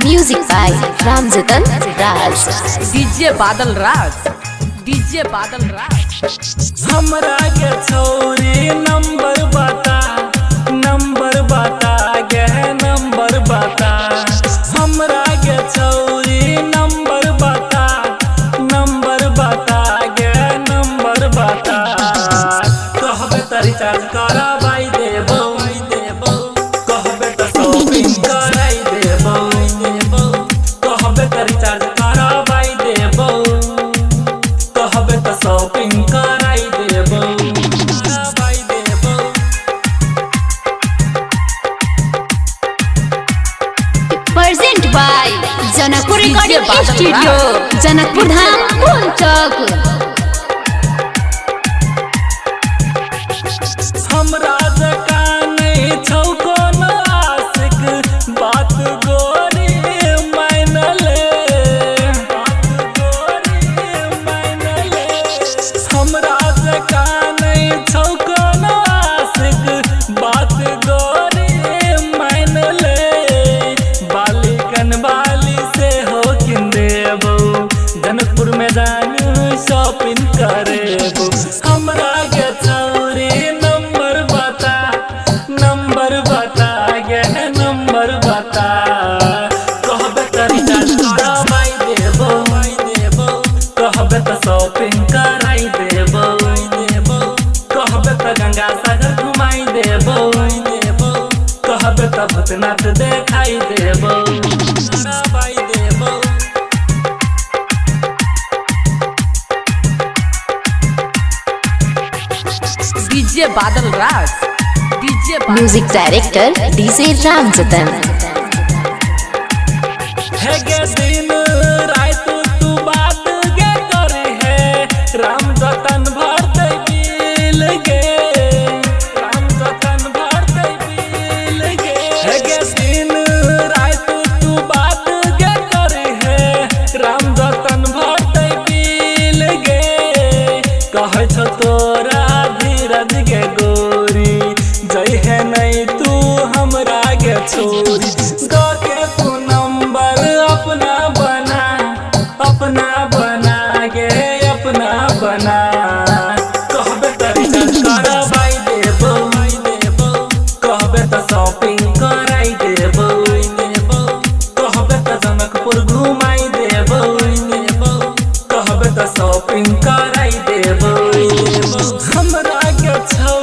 Music by Ramzatan Raj. DJ Badal Raj, DJ Badal Raj. हमरा के छोरी नंबर बता गे नंबर बता। हमरा के छोरी नंबर बता गे नंबर बता। कहबे त रिचार्ज कराबाई देबो, कहबे त शॉपिंग कराई देबो, कहबे त रिचार्ज कराबाई देबो, कहबे त शॉपिंग कराई देबो, कराबाई देबो। Present by Janakpur Recording Studio, Janakpur Dham, Punjab. हमरा जका नहीं छौ कोनो आशिक, बात गोरी मान ले, बात गोरी मान ले। हमरा जका नहीं छौ कोनो आशिक, बात गोरी मान ले। बाली कनवाली से हो किन देबो, जनकपुर में जानू शॉपिंग करेबो। हमरा के छौरी नंबर बता गे नंबर बता। कहबे त रिचार्ज कराबाई देबो, कहबे त शॉपिंग कराई देबो, कहबे त गंगा सागर घुमाई देबो, कहबे त भूतनाथ देखाई देबो, कराबाई देबो। DJ Badal Raj, DJ Music Director DJ Ramzatan. है गे दिन रात तू बात गे करे है, राम जतन भर दे बिल गे, राम जतन भर दे बिल गे। है गे दिन रात तू बात गे करे है, राम जतन भर दे बिल गे। कहे छ तोरा धीरज गे गोरी, जय है नहीं तू हमरा गे छोरी। गा के तू नंबर अपना बना गे अपना बना। कहबे त रिचार्ज कराबाई देबो, कहबे त शॉपिंग कराई देबो, कहबे त जनकपुर घुमाई देबो, कहबे त शॉपिंग कराई देबो। हमरा के छौ